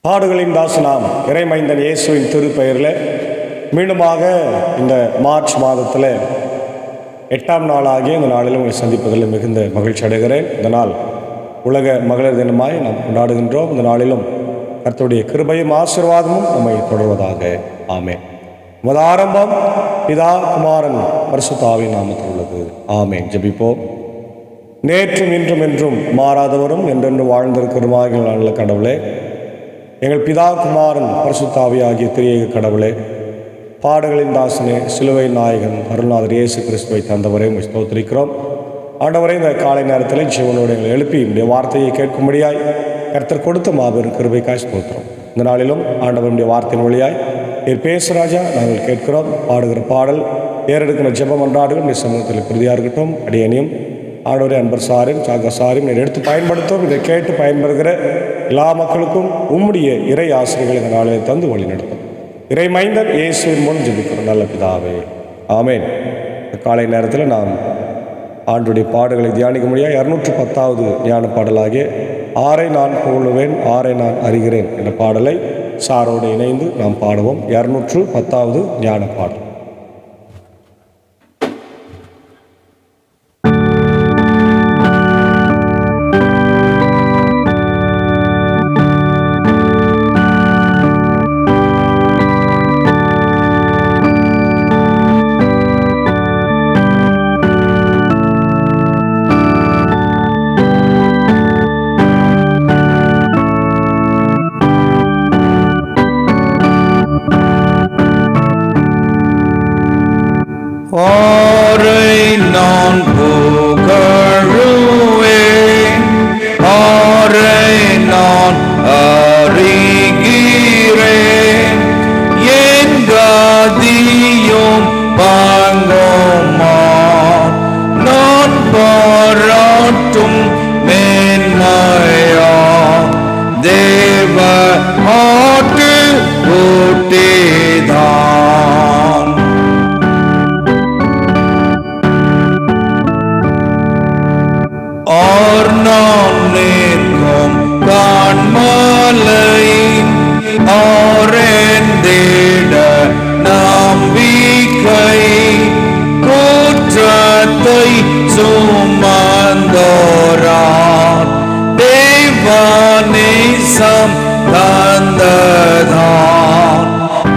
பாடுகளின் தாசனாம் இறைமைந்தன் இயேசுவின் திருப்பெயரில் மீண்டுமாக இந்த மார்ச் மாதத்தில் 8ஆம் நாளாகிய இந்த நாளில் உங்களை சந்திப்பதில் மிகுந்த மகிழ்ச்சி அடைகிறேன். இந்த நாள் உலக மகளிர் தினமாய் நாம் கொண்டாடுகின்றோம். இந்த நாளிலும் கர்த்தருடைய கிருபையும் ஆசீர்வாதமும் நம்மை தொடர்வதாக. ஆமென். நமது ஆரம்பம் பிதா குமாரன் பரிசுத்த ஆவியின் நாமத்தில் உள்ளது. ஆமென். ஜெபிப்போம். நேற்றும் இன்றும் என்றும் மாறாதவரும் என்றென்று வாழ்ந்திருக்கிறமாகிய நல்ல கடவுளே, எங்கள் பிதா குமாரன் பரிசுத்த ஆவி ஆகிய திரியேக கடவுளே, பாடுகளின் தாசனே, சிலுவை நாயகன் அருள்நாதர் இயேசு கிறிஸ்துவை தந்தவரை ஸ்தோத்திரிக்கிறோம். ஆண்டவரை இந்த காலை நேரத்தில் ஜீவனோடு எங்களை எழுப்பி இந்த வார்த்தையை கேட்கும்படியாய் கர்த்தர் கொடுத்த மாபெரும் கிருபைக்காய் ஸ்தோத்திரம். இந்த நாளிலும் ஆண்டவருடைய வார்த்தையின் வழியாய் நீர் பேசுராஜா நாங்கள் கேட்கிறோம். பாடுகிற பாடல், ஏறெடுக்கிற ஜெபம் அன்றாடுகள் இந்த சமூகத்தில் பிரதியாக இருக்கட்டும். அடியனையும் ஆண்டவரே அன்பர் சாரையும் சாக சாரையும் நீர் எடுத்து பயன்படுத்தும். இதை கேட்டு பயன்படுகிற எல்லா மக்களுக்கும் உம்முடைய இறை ஆசிரியர்கள் இந்த நாளில் தந்து வழி நடத்தும். இறை மைந்தன் இயேசுவின் மூலம் ஜெபிக்கிறோம் நல்ல பிதாவே. ஆமென். காலை நேரத்தில் நாம் ஆண்டுடைய பாடல்களை தியானிக்க முடியாது. 210வது ஞான பாடலாகிய ஆரை நான் புகழுவேன் ஆரை நான் அறிகிறேன் என்ற பாடலை சாரோடு இணைந்து நாம் பாடுவோம். 210வது ஞான பாடல். ஆரை நான் புகழுவேன் ஆரை நான் அறிகிறேன் என் கதியும் பாங்கோமா நான் பாராட்டும் மேன்மையா தேவ ஆட்டு ஊட்டிதான். ஆர் நான் நிற்கும் காண்மலை ஆரெந்திட நம்பிக்கை குற்றத்தை சுமந்தோரார் தேவநேசம் தந்ததான்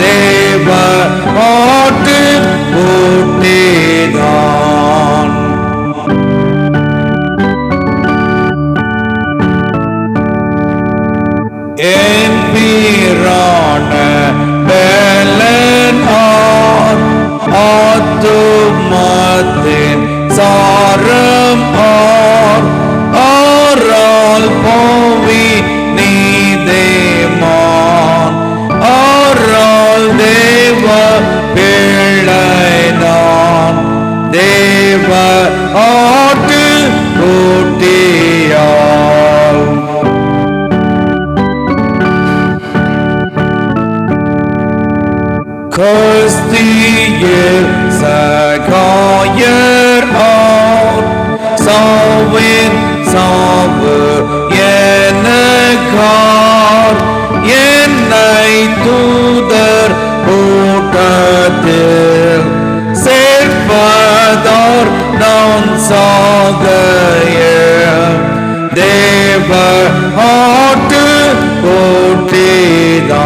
தேவ ஆட்டு ஊட்டிதான். என் வீரான பெலன் ஆத்துமத்தின் சாரம் ஆரால் போவி நீதேமான் ஆரால் தேவ பிள்ளை நான் தேவ ஆட்டு ஊட்டியால். கிறிஸ்தியில் சகாயர் சாவின் சாவு எனக்கார் என்னை தூதர் கூட்டத்தில் சேர்ப்பதார் நான் சாகைய தேவ ஆட்டு ஊட்டிதான்.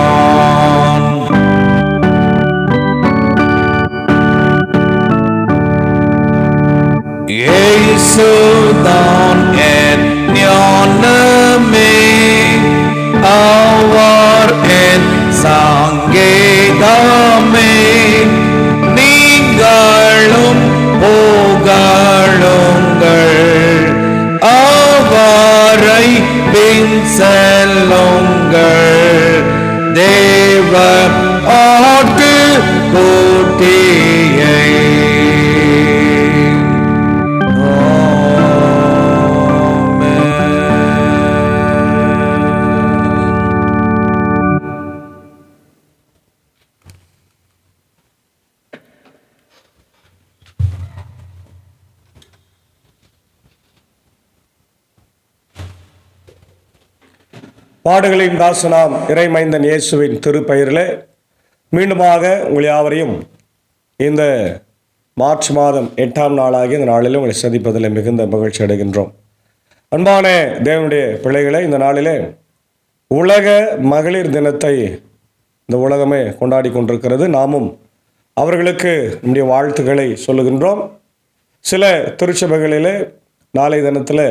இயேசுதான் என் ஞானமே அவர் என் சங்கீதமே நீங்களும் புகழுங்கள் அவரை பின் செல்லுங்கள் தேவ ஆட்டு கூட்டியை. பாடுகளின் தாசனாம் இறைமைந்தன் இயேசுவின் திருப்பெயரிலே மீண்டுமாக உங்கள் யாவரையும் இந்த மார்ச் மாதம் 8ஆம் நாளாகிய இந்த நாளிலே உங்களை சந்திப்பதில் மிகுந்த மகிழ்ச்சி அடைகின்றோம். அன்பான தேவனுடைய பிள்ளைகளை, இந்த நாளிலே உலக மகளிர் தினத்தை இந்த உலகமே கொண்டாடி கொண்டிருக்கிறது. நாமும் அவர்களுக்கு நம்முடைய வாழ்த்துக்களை சொல்லுகின்றோம். சில திருச்சபைகளிலே நாளை தினத்தில்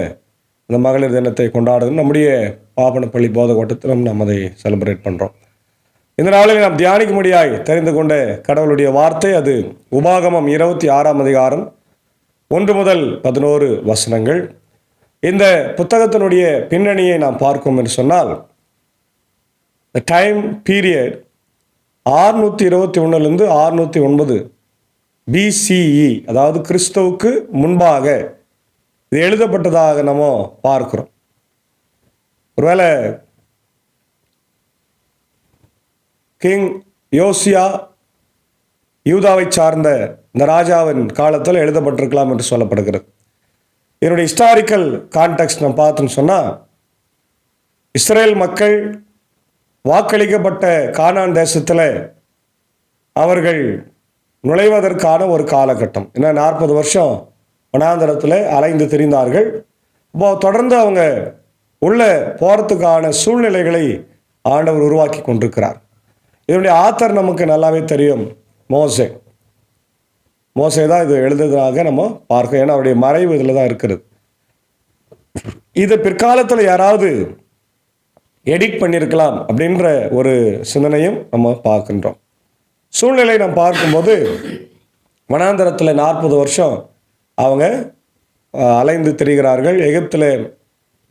இந்த மகளிர் தினத்தை கொண்டாடுகிறோம். நம்முடைய பாப்பனப்பள்ளி போதக வட்டத்திலும் நாம் அதை செலிப்ரேட் பண்ணுறோம். இந்த நாளில் நாம் தியானிக்கும்படியாய் தெரிந்து கொண்ட கடவுளுடைய வார்த்தை அது உபாகமம் 26ஆம் அதிகாரம் 1 முதல் 11 வசனங்கள். இந்த புத்தகத்தினுடைய பின்னணியை நாம் பார்க்கும் என்று சொன்னால், த டைம் பீரியட் 621 609 BCE, அதாவது கிறிஸ்துவுக்கு முன்பாக இது எழுதப்பட்டதாக நம்ம பார்க்கிறோம். ஒருவேளை கிங் யோசியா யூதாவை சார்ந்த இந்த ராஜாவின் காலத்தில் எழுதப்பட்டிருக்கலாம் என்று சொல்லப்படுகிறது. இதனுடைய ஹிஸ்டாரிக்கல் கான்டெக்ஸ்ட் நம்ம பார்த்தோம்னு சொன்னால், இஸ்ரேல் மக்கள் வாக்களிக்கப்பட்ட கானான் தேசத்தில் அவர்கள் நுழைவதற்கான ஒரு காலகட்டம். ஏன்னா 40 வருஷம் வனாந்தரத்தில் அலைந்து திரிந்தார்கள். இப்போ தொடர்ந்து அவங்க உள்ள போகிறதுக்கான சூழ்நிலைகளை ஆண்டவர் உருவாக்கி கொண்டிருக்கிறார். இதனுடைய ஆத்தர் நமக்கு நல்லாவே தெரியும், மோசே தான் இது எழுதுறதாக நம்ம பார்க்கணும். ஏன்னா அவருடைய மறைவு இதில் தான் இருக்கிறது. இது பிற்காலத்தில் யாராவது எடிட் பண்ணியிருக்கலாம் அப்படின்ற ஒரு சிந்தனையும் நம்ம பார்க்கின்றோம். சூழ்நிலை நம்ம பார்க்கும்போது வனாந்தரத்தில் 40 வருஷம் அவங்க அலைந்து திரிகிறார்கள். எகிப்தில்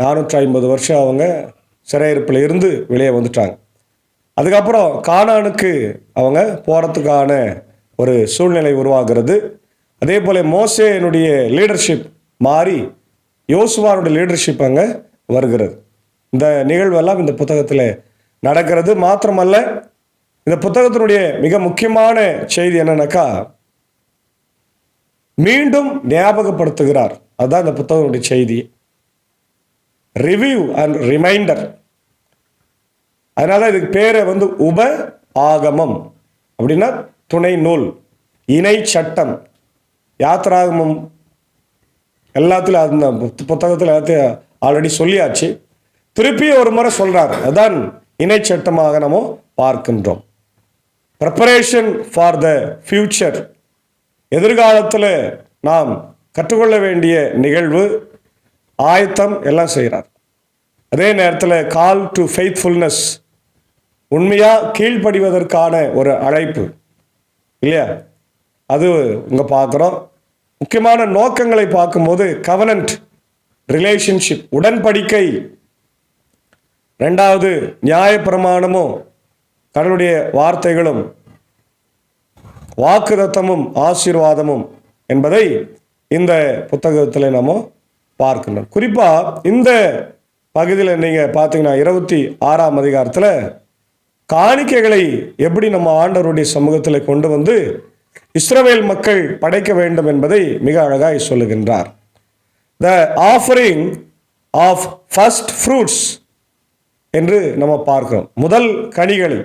450 வருஷம் அவங்க சிறையிருப்பில் இருந்து வெளியே வந்துட்டாங்க. அதுக்கப்புறம் கானானுக்கு அவங்க போகிறதுக்கான ஒரு சூழ்நிலை உருவாகிறது. அதே போல் மோசேனுடைய லீடர்ஷிப் மாறி யோசுவானுடைய லீடர்ஷிப் அங்கே வருகிறது. இந்த நிகழ்வெல்லாம் இந்த புத்தகத்தில் நடக்கிறது. மாத்திரமல்ல, இந்த புத்தகத்தினுடைய மிக முக்கியமான செய்தி என்னன்னாக்கா, மீண்டும் ஞாபகப்படுத்துகிறார். அதுதான் இந்த புத்தகத்தினுடைய செய்தி, ரிவ்யூ அண்ட் ரிமைண்டர். அதனால இதுக்கு பேரை உப ஆகமம் அப்படின்னா துணை நூல், இணை சட்டம். யாத்திராகமம் எல்லாத்துலையும் அந்த புத்தகத்தில் எல்லாத்தையும் ஆல்ரெடி சொல்லியாச்சு. திருப்பி ஒரு முறை சொல்றார். அதுதான் இணை சட்டமாக நம்ம பார்க்கின்றோம். ப்ரிப்பரேஷன் ஃபார் த ஃபியூச்சர், எதிர்காலத்தில் நாம் கற்றுக்கொள்ள வேண்டிய நிகழ்வு, ஆயத்தம் எல்லாம் செய்கிறார். அதே நேரத்தில் கால் டு ஃபெய்த்ஃபுல்னஸ், உண்மையாக கீழ்ப்படிவதற்கான ஒரு அழைப்பு இல்லையா, அது இங்கே பார்க்குறோம். முக்கியமான நோக்கங்களை பார்க்கும்போது கவனன்ட் ரிலேஷன்ஷிப், உடன்படிக்கை. 2வது நியாயப்பிரமாணமும் கடவுளுடைய வார்த்தைகளும் வாக்குதத்தமும் ஆசீர்வாதமும் என்பதை இந்த புத்தகத்தில் நம்ம பார்க்கணும். குறிப்பாக இந்த பகுதியில் நீங்கள் பார்த்தீங்கன்னா 26ஆம் அதிகாரத்தில் காணிக்கைகளை எப்படி நம்ம ஆண்டவருடைய சமூகத்தில் கொண்டு வந்து இஸ்ரவேல் மக்கள் படைக்க வேண்டும் என்பதை மிக அழகாய் சொல்லுகின்றார். த ஆஃபரிங் ஆஃப் ஃபர்ஸ்ட் ஃப்ரூட்ஸ் என்று நம்ம பார்க்கிறோம். முதல் கனிகளை,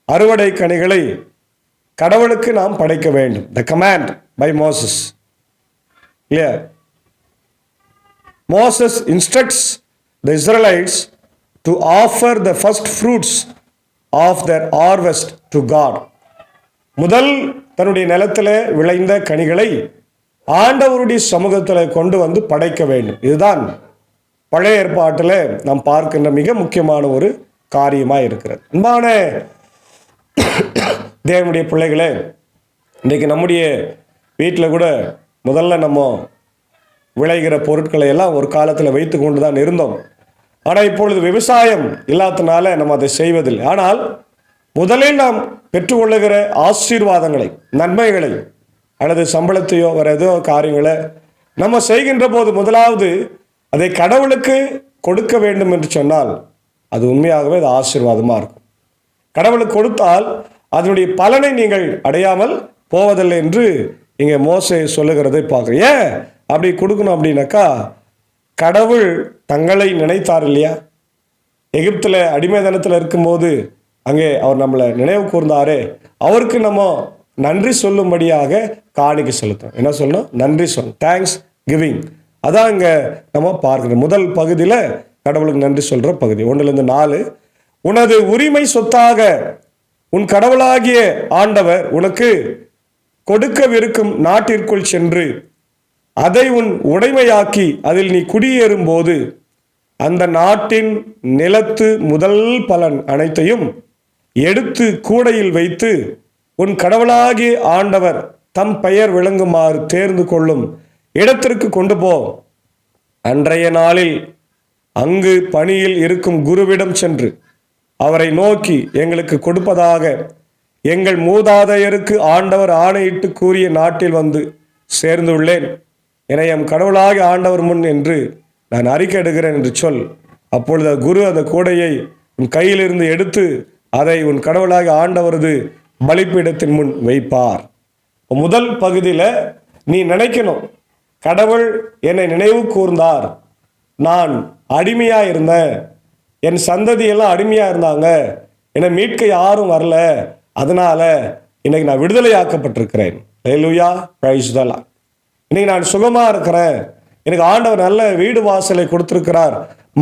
அறுவடை கனிகளை கடவுளுக்கு நாம் படைக்க வேண்டும். த கமாண்ட் பை மோசஸ் இல்லையா. Moses instructs the Israelites to offer the first fruits of their harvest to God. முதல் தன்னுடைய நிலத்தில் விளைந்த கனிகளை ஆண்டவருடைய சமூகத்தில் கொண்டு வந்து படைக்க வேண்டும். இதுதான் பழைய ஏற்பாட்டில் நாம் பார்க்கின்ற மிக முக்கியமான ஒரு காரியமாக இருக்கிறது. அன்பான தேவனுடைய பிள்ளைகளே, இன்றைக்கு நம்முடைய வீட்டில் கூட முதல்ல நம்ம விளைகிற பொருட்களை எல்லாம் ஒரு காலத்தில் வைத்து கொண்டு தான் இருந்தோம். ஆனால் இப்பொழுது விவசாயம் இல்லாதனால நம்ம அதை செய்வதில்லை. ஆனால் முதலில் நாம் பெற்றுக்கொள்ளுகிற ஆசீர்வாதங்களை, நன்மைகளை, அல்லது சம்பளத்தையோ வேறு ஏதோ காரியங்களை நம்ம செய்கின்ற போது முதலாவது அதை கடவுளுக்கு கொடுக்க வேண்டும் என்று சொன்னால் அது உண்மையாகவே அது ஆசீர்வாதமாக இருக்கும். கடவுளுக்கு கொடுத்தால் அதனுடைய பலனை நீங்கள் அடையாமல் போவதில்லை என்று இங்கே மோசே சொல்லுகிறதை பார்க்குறேன். ஏன் அப்படி கொடுக்கணும் அப்படின்னாக்கா, கடவுள் தங்களை நினைத்தார் இல்லையா. எகிப்தில் அடிமைதனத்தில் இருக்கும்போது அங்கே அவர் நம்மளை நினைவு கூர்ந்தாரே, அவருக்கு நம்ம நன்றி சொல்லும்படியாக காணிக்கை செலுத்தணும். என்ன சொல்லணும்? நன்றி சொல்லணும். Thanks giving. அதான் இங்கே நம்ம பார்க்கணும். முதல் பகுதியில் கடவுளுக்கு நன்றி சொல்கிற பகுதி 1-4. உனது உரிமை சொத்தாக உன் கடவுளாகிய ஆண்டவர் உனக்கு கொடுக்கவிருக்கும் நாட்டிற்குள் சென்று அதை உன் உடைமையாக்கி அதில் நீ குடியேறும் போது அந்த நாட்டின் நிலத்து முதல் பலன் அனைத்தையும் எடுத்து கூடையில் வைத்து உன் கடவுளாகிய ஆண்டவர் தம் பெயர் விளங்குமாறு தேர்ந்து கொள்ளும் இடத்திற்கு கொண்டு போ. அன்றைய நாளில் அங்கு பணியில் இருக்கும் குருவிடம் சென்று அவரை நோக்கி, எங்களுக்கு கொடுப்பதாக எங்கள் மூதாதையருக்கு ஆண்டவர் ஆணையிட்டு கூறிய நாட்டில் வந்து சேர்ந்துள்ளேன். என எம் கடவுளாகிய ஆண்டவர் முன் என்று நான் அறிக்கையிடுகிறேன் என்று சொல். அப்பொழுது குரு அந்த கூடையை உன் கையிலிருந்து எடுத்து அதை உன் கடவுளாகிய ஆண்டவரது பலிப்பீடத்தின் முன் வைப்பார். முதல் பகுதியில் நீ நினைக்கணும், கடவுள் என்னை நினைவு கூர்ந்தார், நான் அடிமையாக இருந்தேன், என் சந்ததியெல்லாம் அடிமையாக இருந்தாங்க, என்னை மீட்க யாரும் வரல, அதனால இன்னைக்கு நான் விடுதலையாக்கப்பட்டிருக்கிறேன். ஹல்லேலூயா, பிரைஸ் தி லார்ட். இன்னைக்கு நான் சுகமாக இருக்கிறேன், எனக்கு ஆண்டவர் நல்ல வீடு வாசலை கொடுத்திருக்கிறார்,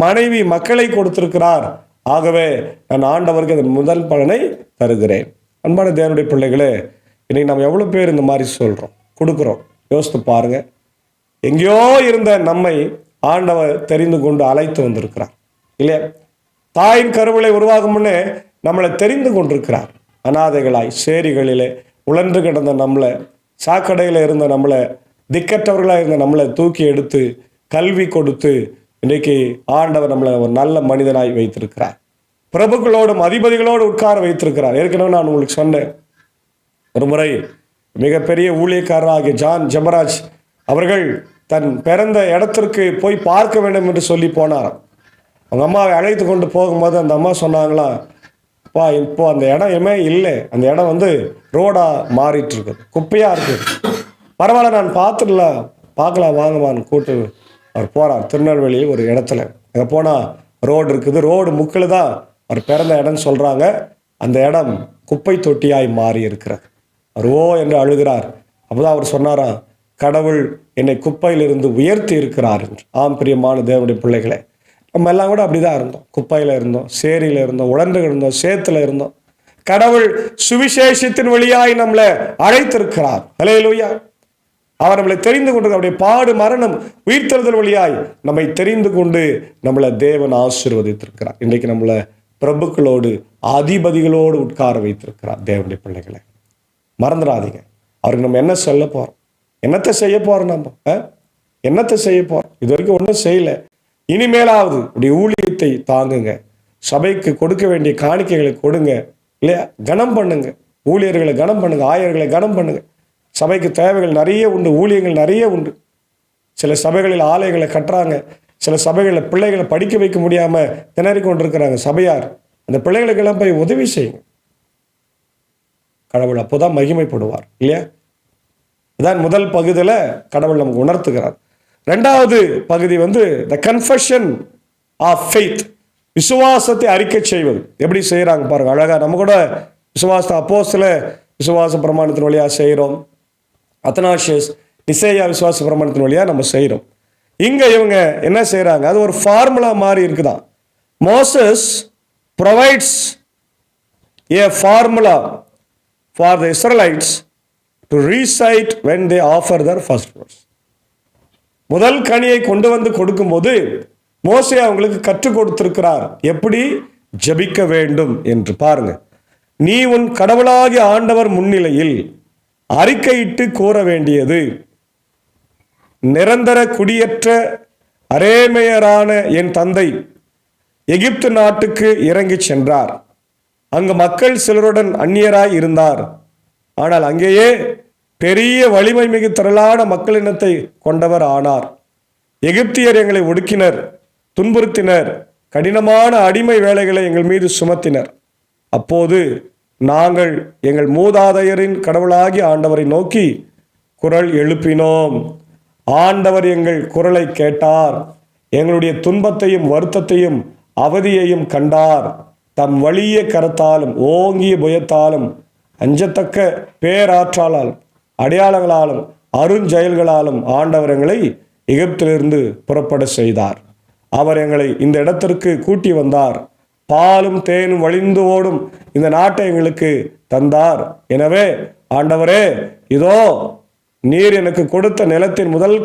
மனைவி மக்களை கொடுத்திருக்கிறார், ஆகவே நான் ஆண்டவருக்கு அதன் முதல் பலனை தருகிறேன். அன்பான தேவனுடைய பிள்ளைகளே, இன்னைக்கு நம்ம எவ்வளோ பேர் இந்த மாதிரி சொல்கிறோம், கொடுக்குறோம்? யோசித்து பாருங்க. எங்கேயோ இருந்த நம்மை ஆண்டவர் தெரிந்து கொண்டு அழைத்து வந்திருக்கிறார் இல்லையா? தாயின் கருவிலை உருவாகும் முன்னே நம்மளை தெரிந்து கொண்டிருக்கிறார். அனாதைகளாய் சேரிகளிலே உழன்று கிடந்த நம்மளை, சாக்கடையில் இருந்த நம்மளை, திக்கற்றவர்களாக இருந்த நம்மளை தூக்கி எடுத்து கல்வி கொடுத்து இன்றைக்கு ஆண்டவர் நம்மளை ஒரு நல்ல மனிதனாய் வைத்திருக்கிறார். பிரபுக்களோடும் அதிபதிகளோடு உட்கார வைத்திருக்கிறார். ஏற்கனவே நான் உங்களுக்கு சொன்னேன், ஒரு முறை மிகப்பெரிய ஊழியக்காரராகிய ஜான் ஜெபராஜ் அவர்கள் தன் பிறந்த இடத்திற்கு போய் பார்க்க வேண்டும் என்று சொல்லி போனாராம். அவங்க அம்மாவை அழைத்து கொண்டு போகும்போது அந்த அம்மா சொன்னாங்களாம், இப்போ அந்த இடமே இல்லை, அந்த இடம் வந்து ரோடாக மாறிட்டு இருக்குது, குப்பையாக இருக்குது, பரவாயில்ல நான் பார்க்கலாம் வாங்கம்மான்னு கூட்டு அவர் போகிறார். திருநெல்வேலி ஒரு இடத்துல அங்கே போனால் ரோடு இருக்குது, ரோடு முக்கில் தான் அவர் பிறந்த இடம்னு சொல்கிறாங்க. அந்த இடம் குப்பை தொட்டியாய் மாறி இருக்கிறது. அவர் ஓ என்று அழுகிறார். அப்போதான் அவர் சொன்னாராம், கடவுள் என்னை குப்பையிலிருந்து உயர்த்தி இருக்கிறார் என்று. ஆம் பிரியமான தேவனுடைய பிள்ளைகளே, நம்ம எல்லாம் கூட அப்படிதான் இருந்தோம். குப்பையில் இருந்தோம், சேரியில் இருந்தோம், உழன்று இருந்தோம், சேத்துல இருந்தோம். கடவுள் சுவிசேஷத்தின் வழியாய் நம்மளை அழைத்திருக்கிறார். ஹல்லேலூயா. அவர் நம்மளை தெரிந்து கொண்டு அவருடைய பாடு மரணம் உயிர்த்தெழுதல் வழியாய் நம்மை தெரிந்து கொண்டு நம்மளை தேவன் ஆசீர்வதித்திருக்கிறார். இன்றைக்கு நம்மளை பிரபுக்களோடு அதிபதிகளோடு உட்கார வைத்திருக்கிறார். தேவனுடைய பிள்ளைகளை மறந்துடாதீங்க. அவருக்கு நம்ம என்ன சொல்ல போறோம், என்னத்தை செய்ய போறோம், நம்ம என்னத்தை செய்ய போறோம்? இது வரைக்கும் ஒன்றும் செய்யல. இனிமேலாவது உடைய ஊழியத்தை தாங்குங்க, சபைக்கு கொடுக்க வேண்டிய காணிக்கைகளை கொடுங்க இல்லையா? கனம் பண்ணுங்க, ஊழியர்களை கனம் பண்ணுங்க, ஆயர்களை கனம் பண்ணுங்க. சபைக்கு தேவைகள் நிறைய உண்டு, ஊழியங்கள் நிறைய உண்டு. சில சபைகளில் ஆலயங்களை கட்டுறாங்க, சில சபைகளில் பிள்ளைகளை படிக்க வைக்க முடியாம திணறி கொண்டிருக்கிறாங்க சபையார். அந்த பிள்ளைகளுக்கெல்லாம் போய் உதவி செய்யுங்க. கடவுள் அப்போதான் மகிமைப்படுவார் இல்லையா? அதான் முதல் பகுதியில் கடவுள் நமக்கு உணர்த்துகிறார். ரெண்டாவது பகுதி வந்து த கன்ஃபெஷன் ஆஃப் ஃபெய்த், விசுவாசத்தை அறிக்கை செய்வது. எப்படி செய்யறாங்க பாருங்க அழகா. நம்ம கூட விசுவாச அப்போஸ்தல விசுவாச பிரமாணத்தின் வழியா செய்கிறோம், அத்தனாஷியஸ் நிசேயா விசுவாச பிரமாணத்தின் வழியா நம்ம செய்கிறோம். இங்க இவங்க என்ன செய்யறாங்க, அது ஒரு ஃபார்முலா மாதிரி இருக்குதான். Moses provides A formula for the Israelites to recite when they offer their first fruits. முதல் கனியை கொண்டு வந்து கொடுக்கும்போது மோசே அவங்களுக்கு கற்றுக் கொடுத்திருக்கிறார் எப்படி ஜெபிக்க வேண்டும் என்று. பாருங்க, நீ உன் கடவுளாகிய ஆண்டவர் முன்னிலையில் அறிக்கையிட்டு கூற வேண்டியது, நிரந்தர குடியேற்ற அரேமையரான என் தந்தை எகிப்து நாட்டுக்கு இறங்கி சென்றார். அங்கு மக்கள் சிலருடன் அந்நியராய் இருந்தார். ஆனால் அங்கேயே பெரிய வலிமை மிகு திரளான மக்களினத்தை கொண்டவர் ஆனார். எகிப்தியர் எங்களை ஒடுக்கினர், துன்புறுத்தினர், கடினமான அடிமை வேலைகளை எங்கள் மீது சுமத்தினர். அப்போது நாங்கள் எங்கள் மூதாதையரின் கடவுளாகிய ஆண்டவரை நோக்கி குரல் எழுப்பினோம். ஆண்டவர் எங்கள் குரலை கேட்டார், எங்களுடைய துன்பத்தையும் வருத்தத்தையும் அவதியையும் கண்டார். தம் வலிய கரத்தாலும் ஓங்கிய புயத்தாலும் அஞ்சத்தக்க பேராற்றாலும் அடையாளங்களாலும் அருஞ்செயல்களாலும் ஆண்டவர் எங்களை எகிப்திலிருந்து புறப்பட செய்தார். அவர் எங்களை இந்த இடத்திற்கு கூட்டி வந்தார். பாலும் தேனும் வழிந்து ஓடும் இந்த நாட்டை எங்களுக்கு தந்தார். எனவே ஆண்டவரே, இதோ நீர் எனக்கு கொடுத்த நிலத்தின் முதல்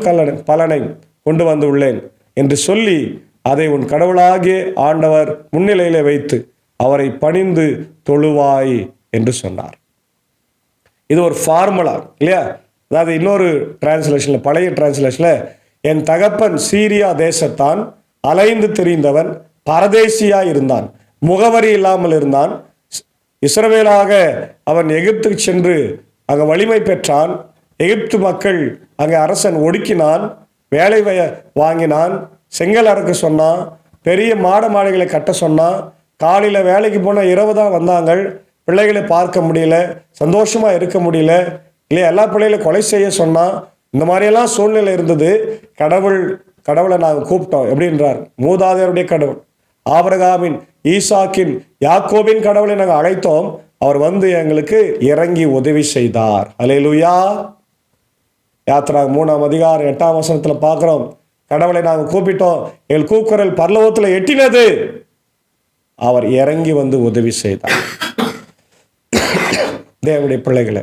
பலனை கொண்டு வந்து உள்ளேன் என்று சொல்லி அதை உன் கடவுளாகிய ஆண்டவர் முன்னிலையிலே வைத்து அவரை பணிந்து தொழுவாய் என்று சொன்னார். இது ஒரு ஃபார்முலா இல்லையா? அதாவது இன்னொரு டிரான்ஸ்லேஷன்ல, பழைய டிரான்ஸ்லேஷன்ல, என் தகப்பன் சீரியா தேசத்தான் அலைந்து திரிந்தவன், பரதேசியா இருந்தான், முகவரி இல்லாமல் இருந்தான். இஸ்ரவேலாக அவன் எகிப்துக்கு சென்று அங்கே வலிமை பெற்றான். எகிப்து மக்கள் அங்கே அரசன் ஒடுக்கினான், வேலை வாங்கினான், செங்கல் அறுக்க சொன்னான், பெரிய மாடைகளை கட்ட சொன்னான். காலையில் வேலைக்கு போனால் இரவு தான் வந்தாங்க. பிள்ளைகளை பார்க்க முடியல, சந்தோஷமா இருக்க முடியல இல்லையா? எல்லா பிள்ளைகளையும் கொலை செய்ய சொன்னான். இந்த மாதிரியெல்லாம் சூழ்நிலை இருந்தது. கடவுளை நாங்கள் கூப்பிட்டோம். எப்படின்றார்? மூதாதையருடைய கடவுள், ஆபிரகாமின், ஈசாக்கின், யாக்கோபின் கடவுளை நாங்கள் அழைத்தோம். அவர் வந்து எங்களுக்கு இறங்கி உதவி செய்தார். அல்லேலூயா. யாத்திராகமம் 3ஆம் அதிகாரம் 8ஆம் வசனத்தில் பார்க்கிறோம். கடவுளை நாங்கள் கூப்பிட்டோம், எங்கள் கூக்குரல் பரலோகத்தில் எட்டினது, அவர் இறங்கி வந்து உதவி செய்தார். தேவனுடைய பிள்ளைகளை,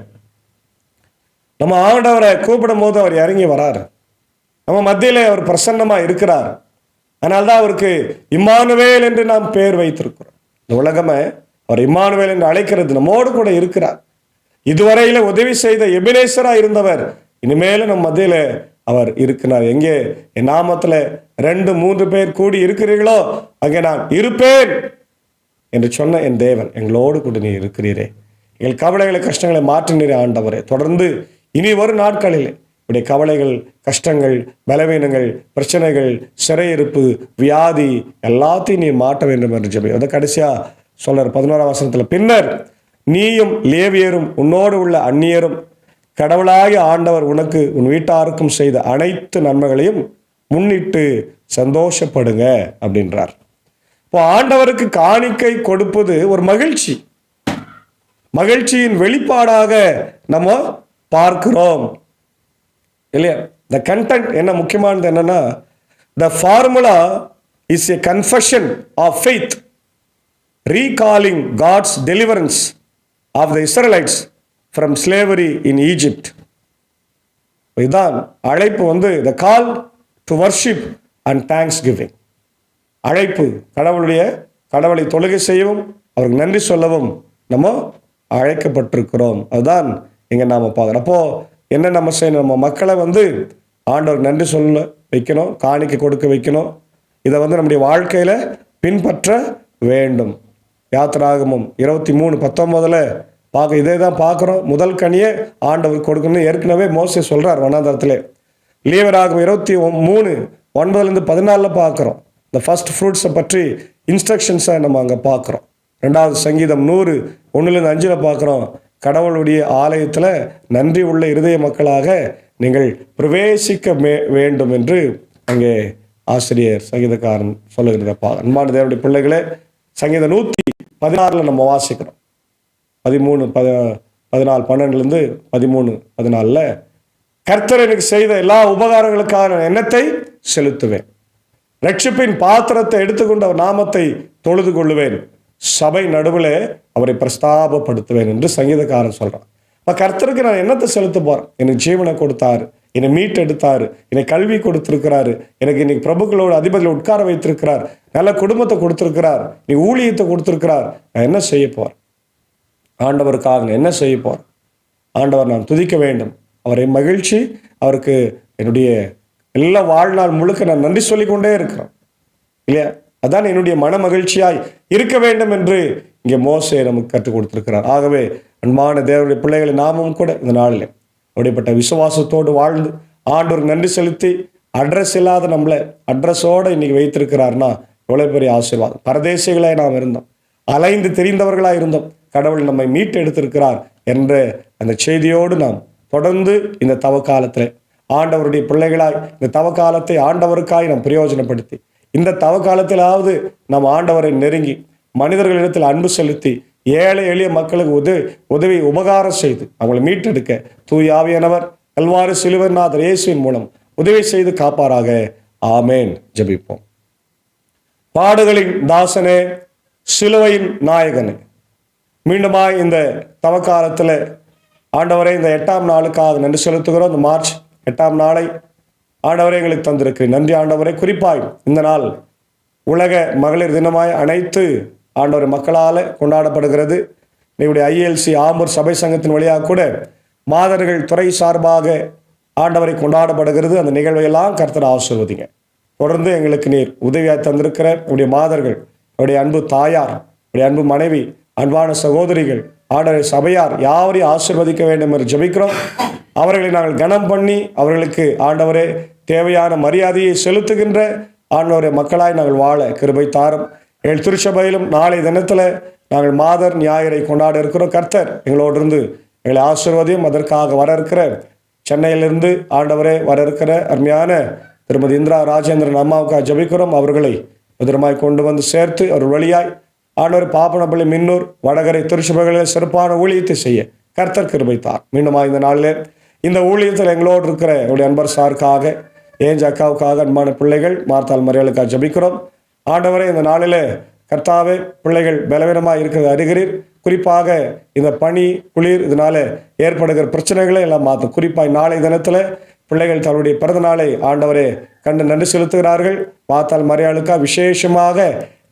நம்ம ஆண்டவரை கூப்பிடும் போது அவர் இறங்கி வராரு. நம்ம மத்தியிலே அவர் பிரசன்னமா இருக்கிறார். அதனால்தான் அவருக்கு இம்மானுவேல் என்று நாம் பெயர் வைத்திருக்கிறோம். இந்த உலகமே அவர் இம்மானுவேல் என்று அழைக்கிறது. நம்மோடு கூட இருக்கிறார். இதுவரையில உதவி செய்த எபினேசரா இருந்தவர் இனிமேலும் நம் மத்தியில அவர் இருக்கிறார். எங்கே என் நாமத்துல 2-3 பேர் கூடி இருக்கிறீர்களோ அங்கே நான் இருப்பேன் என்று சொன்ன என் தேவன் எங்களோடு கூட நீ இருக்கிறீரே. எங்கள் கவலைகளை, கஷ்டங்களை மாற்றினீரே ஆண்டவரே. தொடர்ந்து இனி வரும் நாட்களில் இப்படி கவலைகள், கஷ்டங்கள், பலவீனங்கள், பிரச்சனைகள், சிறையிருப்பு, வியாதி எல்லாத்தையும் நீ மாட்ட வேண்டும் என்று ஜெபி. அதை கடைசியா சொல்றார் 11ஆம் வசனத்துல, பின்னர் நீயும் லேவியரும் உன்னோடு உள்ள அந்நியரும் கடவுளாகிய ஆண்டவர் உனக்கு உன் வீட்டாருக்கும் செய்த அனைத்து நன்மைகளையும் முன்னிட்டு சந்தோஷப்படுங்க அப்படின்றார். இப்போ ஆண்டவருக்கு காணிக்கை கொடுப்பது ஒரு மகிழ்ச்சி, மகிழ்ச்சியின் வெளிப்பாடாக நம்ம பார்க்கிறோம் இல்லையா? த கண்டென்ட் என்ன முக்கியமானது என்னன்னா, the formula is a confession of faith recalling God's deliverance of the Israelites from slavery in Egypt. இதுதான் அழைப்பு, வந்து the call to worship and thanksgiving. அழைப்பு, கடவுளை தொழுகை செய்யவும் அவருக்கு நன்றி சொல்லவும் நம்ம அழைக்கப்பட்டிருக்கிறோம். அதுதான் இங்க நாம பார்க்கிறோம். அப்போ என்ன நம்ம செய்யணும்? நம்ம மக்களை வந்து ஆண்டவர் நன்றி சொல்ல வைக்கணும், காணிக்கை கொடுக்க வைக்கணும். இதை வந்து நம்முடைய வாழ்க்கையில பின்பற்ற வேண்டும். யாத்திராகமம் 23:19 இதே தான் பார்க்குறோம். முதல் கனியை ஆண்டவர் கொடுக்கணும்னு ஏற்கனவே மோசே சொல்றார் வனாந்தரத்திலே. லேவியராகமம் 23:9-14 பார்க்குறோம். இந்த ஃபர்ஸ்ட் ஃப்ரூட்ஸை பற்றி இன்ஸ்ட்ரக்ஷன்ஸை நம்ம அங்கே பார்க்குறோம். 2வது சங்கீதம் 100:1-5 பார்க்குறோம். கடவுளுடைய ஆலயத்தில் நன்றி உள்ள இருதய மக்களாக நீங்கள் பிரவேசிக்க வேண்டும் என்று அங்கே ஆசிரியர் சங்கீதக்காரன் சொல்லுகிறதப்பா. அன்பான தேவனுடைய பிள்ளைகளே, சங்கீதம் 116 நம்ம வாசிக்கிறோம். 13:12-13 கர்த்தர் எனக்கு செய்த எல்லா உபகாரங்களுக்கான எண்ணத்தை செலுத்துவேன், ரட்சிப்பின் பாத்திரத்தை எடுத்துக்கொண்டு அவர் நாமத்தை தொழுது கொள்ளுவேன், சபை நடுவில் அவரை பிரஸ்தாபப்படுத்துவேன் என்று சங்கீதக்காரன் சொல்றான். இப்போ கர்த்தருக்கு நான் என்னத்தை செலுத்த போறேன்? எனக்கு ஜீவனை கொடுத்தாரு, என்னை மீட்டெடுத்தாரு, என்னை கல்வி கொடுத்திருக்கிறாரு, எனக்கு இன்னைக்கு பிரபுக்களோட அதிபதியில் உட்கார வைத்திருக்கிறார், நல்ல குடும்பத்தை கொடுத்திருக்கிறார், நீ ஊழியத்தை கொடுத்திருக்கிறார். நான் என்ன செய்ய போறேன்? ஆண்டவருக்காக நான் என்ன செய்ய போறேன்? ஆண்டவர் நான் துதிக்க வேண்டும், அவரை மகிழ்ச்சி, அவருக்கு என்னுடைய எல்லா வாழ்நாள் முழுக்க நான் நன்றி சொல்லிக்கொண்டே இருக்கிறேன் இல்லையா? அதான் என்னுடைய மன மகிழ்ச்சியாய் இருக்க வேண்டும் என்று இங்கே மோசே நமக்கு கற்றுக் கொடுத்திருக்கிறார். ஆகவே அன்பான தேவனுடைய பிள்ளைகளை நாமும் கூட இந்த நாளில் அப்படிப்பட்ட விசுவாசத்தோடு வாழ்ந்து ஆண்டவர் நன்றி செலுத்தி, அட்ரஸ் இல்லாத நம்மளை அட்ரஸோடு இன்னைக்கு வைத்திருக்கிறார்னா எவ்வளவு பெரிய ஆசீர்வாதம். பரதேசிகளாய் நாம் இருந்தோம், அலைந்து தெரிந்தவர்களாக இருந்தோம், கடவுள் நம்மை மீட்டு எடுத்திருக்கிறார் என்ற அந்த செய்தியோடு நாம் தொடர்ந்து இந்த தவ காலத்தில் ஆண்டவருடைய பிள்ளைகளாய் இந்த தவ காலத்தை ஆண்டவருக்காய் நாம் பிரயோஜனப்படுத்தி இந்த தவ காலத்திலாவது நம் ஆண்டவரை நெருங்கி மனிதர்களிடத்தில் அன்பு செலுத்தி ஏழை எளிய மக்களுக்கு உதவி உபகாரம் செய்து அவங்களை மீட்டெடுக்க தூய ஆவியானவர் கல்வாரி சிலுவைநாதர் இயேசுவின் மூலம் உதவி செய்து காப்பாராக. ஆமேன். ஜெபிப்போம். பாடுகளின் தாசனே, சிலுவையின் நாயகனே, மீண்டுமாய் இந்த தவக்காலத்தில் ஆண்டவரை இந்த 8ஆம் நாளுக்காக நன்றி செலுத்துகிறோம். இந்த மார்ச் 8ஆம் நாளை ஆண்டவரை எங்களுக்கு தந்திருக்கிறேன். நன்றி ஆண்டவரை. குறிப்பாய் இந்த நாள் உலக மகளிர் தினமாய் அனைத்து ஆண்டவர் மக்களால் கொண்டாடப்படுகிறது. எங்களுடைய ILC ஆம்பூர் சபை சங்கத்தின் வழியாக கூட மாதர்கள் துறை சார்பாக ஆண்டவரை கொண்டாடப்படுகிறது. அந்த நிகழ்வையெல்லாம் கர்த்தர் ஆசீர்வதிங்க. தொடர்ந்து எங்களுக்கு நீர் உதவியாக தந்திருக்கிற உடைய மாதர்கள், உடைய அன்பு தாயார், உடைய அன்பு மனைவி, அன்பான சகோதரிகள், ஆண்டவரை சபையார் யாவரையும் ஆசீர்வதிக்க வேண்டும் என்று ஜெபிக்கிறோம். அவர்களை நாங்கள் கனம் பண்ணி அவர்களுக்கு ஆண்டவரே தேவையான மரியாதையை செலுத்துகின்ற ஆண்டவரை மக்களாய் நாங்கள் வாழ கிருபை தாரும். எங்கள் திருச்சபையிலும் நாளை தினத்தில் நாங்கள் மாதர் ஞாயிறை கொண்டாட இருக்கிறோம். கர்த்தர் எங்களோடு இருந்து எங்களை ஆசீர்வதியும். அதற்காக வர இருக்கிற சென்னையிலிருந்து ஆண்டவரே வர இருக்கிற அருமையான திருமதி இந்திரா ராஜேந்திரன் அம்மாவுக்காக ஜெபிக்கிறோம். அவர்களை பத்திரமாய் கொண்டு வந்து சேர்த்து அவர் வழியாய் ஆண்டவர் பாப்பனப்பள்ளி, மின்னூர், வடகரை திருச்சபைகளில் சிறப்பான ஊழியத்தை செய்ய கர்த்தர் கிருபைத்தார். மீண்டுமா இந்த நாளில் இந்த ஊழியத்தில் எங்களோடு இருக்கிற என்னுடைய அன்பர் சாருக்காக, ஏஞ்ச அக்காவுக்காக, அன்பான பிள்ளைகள் மார்த்தாள் மரியாளுக்காக ஜெபிக்கிறோம். ஆண்டவரே இந்த நாளில் கர்த்தாவே பிள்ளைகள் பலவீனமாக இருக்கிறது அறிகிறீர். குறிப்பாக இந்த பனி குளிர் இதனால ஏற்படுகிற பிரச்சனைகளை எல்லாம் மாற்றும். குறிப்பாக நாளை தினத்தில் பிள்ளைகள் தன்னுடைய பிறந்த நாளை ஆண்டவரே கண்டு நன்றி செலுத்துகிறார்கள். மார்த்தாள் மரியாளுக்காக விசேஷமாக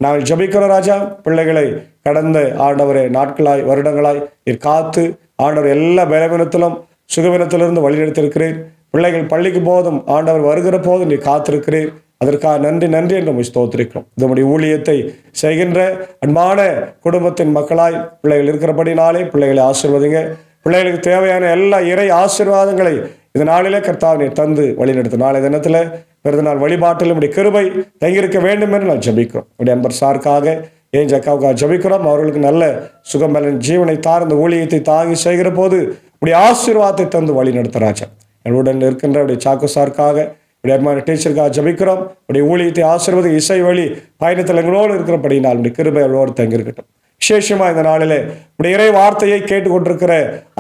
நாங்கள் ஜெபிக்கிறோம் ராஜா. பிள்ளைகளை கடந்த ஆண்டவரே நாட்களாய் வருடங்களாய் காத்து ஆண்டவர் எல்லா பலவீனத்திலும் சுகவீனத்திலிருந்து வழிநடத்திருக்கிறீர். பிள்ளைகள் பள்ளிக்கு போதும் ஆண்டவர் வருகிற போதும் நீ காத்திருக்கிறீர். அதற்காக நன்றி நன்றி என்று ஸ்தோத்திரிக்கிறோம். இதனுடைய ஊழியத்தை செய்கின்ற அன்பான குடும்பத்தின் மக்களாய் பிள்ளைகள் இருக்கிறபடினாலே பிள்ளைகளை ஆசீர்வதிங்க. பிள்ளைகளுக்கு தேவையான எல்லா இறை ஆசீர்வாதங்களை இந்த நாளிலே கர்த்தாவினை தந்து வழிநடத்தும். நாளை தினத்தில் பிறந்தநாள் வழிபாட்டில் இப்படி கிருபை தங்கியிருக்க வேண்டும் என்று நான் ஜெபிக்கிறோம். என்னுடைய அன்பர் சாருக்காக, ஏன் அக்காவுக்காக ஜெபிக்கிறோம். அவர்களுக்கு நல்ல சுகம்பலன் ஜீவனை தார் இந்த ஊழியத்தை தாங்கி செய்கிற போது இப்படி ஆசீர்வாதத்தை தந்து வழி நடத்துகிறாச்சா. என்னுடன் இருக்கின்ற அப்படி சாக்கு சாருக்காக, இப்படி அருமையான டீச்சருக்காக ஜெபிக்கிறோம். இப்படி ஊழியத்தை ஆசீர்வாத இசை வழி பயணத்தில் எங்களோடு இருக்கிறபடினால் இப்படி கிருபை அவளோடு தங்கியிருக்கட்டும். விசேஷமா இந்த நாளிலே இப்படி இறை வார்த்தையை கேட்டுக்கொண்டிருக்கிற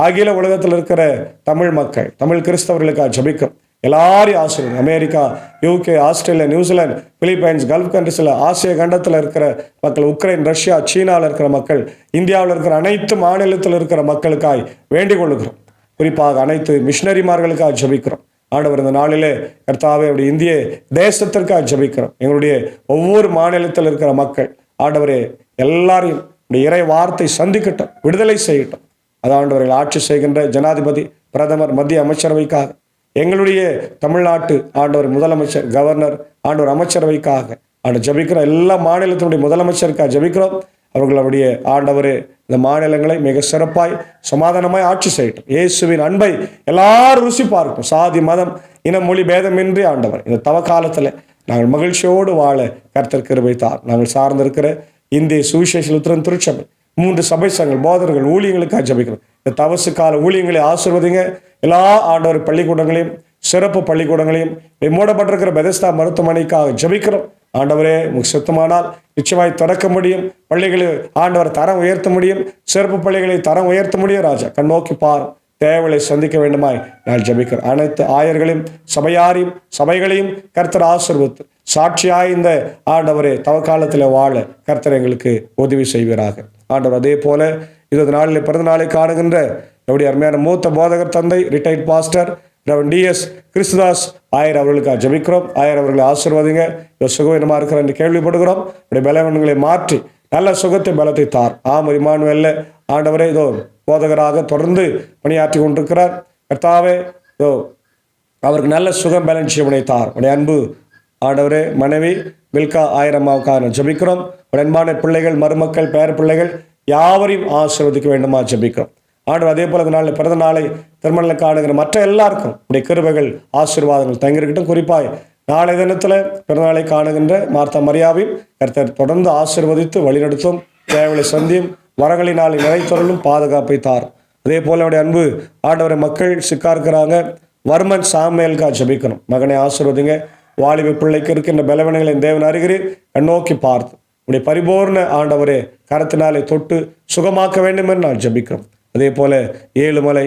அகில உலகத்தில் இருக்கிற தமிழ் மக்கள், தமிழ் கிறிஸ்தவர்களுக்காக ஜெபிக்கிறோம். எல்லாரையும் ஆசீர்வாதம். America, UK, Australia, New Zealand, Philippines, Gulf கண்ட்ரிஸில், ஆசிய கண்டத்தில் இருக்கிற மக்கள், உக்ரைன், ரஷ்யா, சீனாவில் இருக்கிற மக்கள், இந்தியாவில் இருக்கிற அனைத்து மாநிலத்தில் இருக்கிற மக்களுக்காய் வேண்டிக் கொள்ளுகிறோம். குறிப்பாக அனைத்து மிஷினரிமார்களுக்காக ஜெபிக்கிறோம். ஆண்டவர் இந்த நாளிலே கர்த்தாவே அப்படி இந்திய தேசத்திற்காக ஜெபிக்கிறோம். எங்களுடைய ஒவ்வொரு மாநிலத்தில் இருக்கிற மக்கள் ஆண்டவரே எல்லாரையும் இறை வார்த்தை சந்திக்கட்டும், விடுதலை செய்யட்டும். அது ஆண்டவர்கள் ஆட்சி செய்கின்ற ஜனாதிபதி, பிரதமர், மத்திய அமைச்சரவைக்காக, எங்களுடைய தமிழ்நாட்டு ஆண்டவர் முதலமைச்சர், கவர்னர், ஆண்டவர் அமைச்சரவைக்காக ஆண்டவர் ஜெபிக்கிறோம். எல்லா மாநிலத்தினுடைய முதலமைச்சருக்காக ஜெபிக்கிறோம். அவர்களுடைய ஆண்டவரே இந்த மாநிலங்களை மிக சிறப்பாய் சமாதானமாய் ஆட்சி செய்யட்டும். இயேசுவின் அன்பை எல்லாரும் ருசி பார்க்கும். சாதி, மதம், இனம், மொழி பேதமின்றி ஆண்டவர் இந்த தவ காலத்தில் நாங்கள் மகிழ்ச்சியோடு வாழ கர்த்தர் கிருபை தார். நாங்கள் சார்ந்திருக்கிற இந்திய சுவிசேஷ லுத்தரன் திருச்சபை 3 சபை சங்கங்கள், போதர்கள், ஊழியங்களுக்காக ஜெபிக்கிறோம். இந்த தவசு கால ஊழியங்களை ஆசீர்வதிங்க. எல்லா ஆண்டவர் பள்ளிக்கூடங்களையும், சிறப்பு பள்ளிக்கூடங்களையும், மூடப்பட்டிருக்கிற பெதஸ்தா மருத்துவமனைக்காக ஜெபிக்கிறோம். ஆண்டவரே உங்களுக்கு சுத்தமானால் நிச்சயமாய் திறக்க முடியும். பள்ளிகளை ஆண்டவர் தரம் உயர்த்த முடியும். சிறப்பு பள்ளிகளை தரம் உயர்த்த முடியும். ராஜா கண்ணோக்கி பார். தேவைகளை சந்திக்க வேண்டுமாய் நான் ஜெபிக்கிறேன். அனைத்து ஆயர்களையும், சபையாரையும், சபைகளையும் கர்த்தர் ஆசீர்வதித்து சாட்சியாய் இந்த ஆண்டவரே தவக்காலத்தில் வாழ கர்த்தர் எங்களுக்கு உதவி செய்வீராக. ஆண்டவர் அதே போல இது நாளில் பிறந்த நாளை காணுகின்ற என்னுடைய அருமையான மூத்த போதகர் தந்தை, ரிட்டையர்ட் பாஸ்டர் DS கிறிஸ்துதாஸ் ஆயர் அவர்களுக்காக ஜெபிக்கிறோம். ஆயர் அவர்களை ஆசீர்வதிங்க. சுகவீனமாக இருக்கிற என்று கேள்விப்படுகிறோம். இப்படி பலவீனங்களை மாற்றி நல்ல சுகத்தை பலத்தை தார். இமானுவேல்ல ஆண்டவரே இதோ போதகராக தொடர்ந்து பணியாற்றி கொண்டிருக்கிறார். கர்த்தாவே இதோ அவருக்கு நல்ல சுகம் பலன் ஜீவனை தார். உடைய அன்பு ஆண்டவரே மனைவி மில்கா ஆயிரம்மாவுக்காக ஜெபிக்கிறோம். உடைய அன்பான பிள்ளைகள், மருமக்கள், பேர பிள்ளைகள் யாவரையும் ஆசீர்வதிக்க வேண்டுமா ஜெபிக்கிறோம். ஆண்டவர் அதே போல நாளில் பிறந்த நாளை திருமணம் காணுகிற மற்ற எல்லாருக்கும் உடைய கிருபைகள், ஆசீர்வாதங்கள் தங்கியிருக்கட்டும். குறிப்பாய் நாளை தினத்தில் பிறந்தநாளை காணுகின்ற மார்த்தா மரியாவையும் கர்த்தர் தொடர்ந்து ஆசீர்வதித்து வழிநடத்தும். தேவைகளை சந்தியும், வரங்களினாலே நிறைத்தொருளும், பாதுகாப்பை தார். அதே போல அவருடைய அன்பு ஆண்டவரை மக்கள் சிக்கா இருக்கிறாங்க. வர்மன் சாமுவேலுக்காக ஜெபிக்கணும். மகனை ஆசீர்வதிங்க. வாலிப பிள்ளைக்கு இருக்கின்ற பலவீனங்களை தேவன் அறிகிறீர். கண்ணோக்கி பார்த்து உடைய பரிபூர்ண ஆண்டவரே கரத்தினாலே தொட்டு சுகமாக்க வேண்டும் என்று நான் ஜெபிக்கிறோம். அதே போல ஏழுமலை,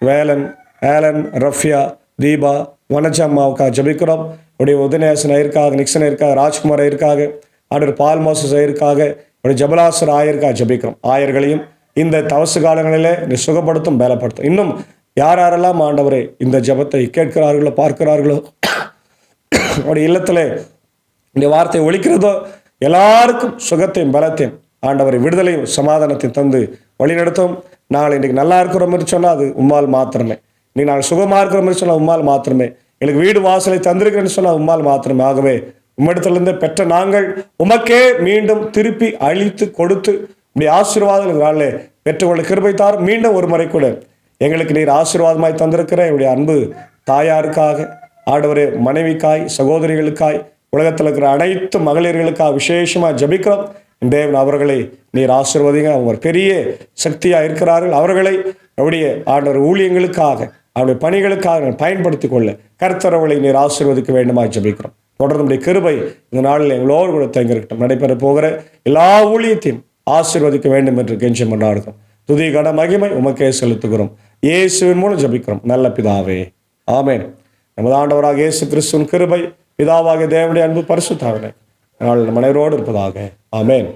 வேலன், ஆலன், ரஃபியா, தீபா, வனஜம்மாவுக்காக ஜெபிக்கிறோம். உடைய உதயநேசன் ஐயருக்காக, நிக்சன் ஐயருக்காக, ராஜ்குமார் ஐயருக்காக, ஆண்டவர் பால் மோசஸ் ஐயருக்காக, உடைய ஜபலாசர் ஆயருக்காக ஜெபிக்கிறோம். ஆயர்களையும் இந்த தவசு காலங்களிலே நீ சுகப்படுத்தும், பலப்படுத்தும். இன்னும் யார் யாரெல்லாம் ஆண்டவரே இந்த ஜெபத்தை கேட்கிறார்களோ, பார்க்கிறார்களோ, உடைய இல்லத்திலே இந்த வார்த்தை ஒலிக்கிறதோ எல்லாருக்கும் சுகத்தையும் பலத்தையும் ஆண்டவரை விடுதலையும் சமாதானத்தையும் தந்து வழிநடத்தும். நாங்கள் இன்றைக்கு நல்லா இருக்கிற மாதிரி சொன்னால் அது உம்மால் மாத்திரமே. இன்னைக்கு நாங்கள் சுகமாக இருக்கிற மாதிரி சொன்னால் உம்மால் மாத்திரமே. எனக்கு வீடு வாசலை தந்திருக்கிறேன்னு சொன்னால் உம்மால் மாத்திரமே. ஆகவே உம்மிடத்திலிருந்து பெற்ற நாங்கள் உமக்கே மீண்டும் திருப்பி அழித்து கொடுத்து இப்படி ஆசீர்வாதங்களே பெற்றுக்கொள்ள கிருபை தார். மீண்டும் ஒரு முறை கூட எங்களுக்கு நீர் ஆசீர்வாதமாய் தந்திருக்கிற என்னுடைய அன்பு தாயாருக்காக, ஆண்டவரே மனைவிக்காய், சகோதரிகளுக்காய், உலகத்தில் இருக்கிற அனைத்து மகளிர்களுக்காக விசேஷமாக ஜபிக்கிறோம். தேவன் அவர்களை நீர் ஆசீர்வதிங்க. அவங்க பெரிய சக்தியாக இருக்கிறார்கள். அவர்களை அவருடைய ஆண்டவர் ஊழியங்களுக்காக, அவருடைய பணிகளுக்காக பயன்படுத்திக் கொள்ள கர்த்தரவர்களை நீர் ஆசீர்வதிக்க வேண்டுமா ஜபிக்கிறோம். தொடர்ந்து கிருபை இந்த நாளில் எங்களோடு கூட தங்கிருக்கட்டும். நடைபெற போகிற எல்லா ஊழியத்தையும் ஆசீர்வதிக்க வேண்டும் என்று கெஞ்சி கொண்டாடுகிறோம். துதி கன மகிமை உமக்கே செலுத்துகிறோம். இயேசுவின் மூலம் ஜபிக்கிறோம் நல்ல பிதாவே, ஆமென். நமது ஆண்டவராக இயேசு கிறிஸ்துவின் கிருபை, பிதாவாகிய தேவனுடைய அன்பு, பரிசுத்த ஆவியானவர் நாள் மனைவரோடு இருப்பதாக. ஆமென்.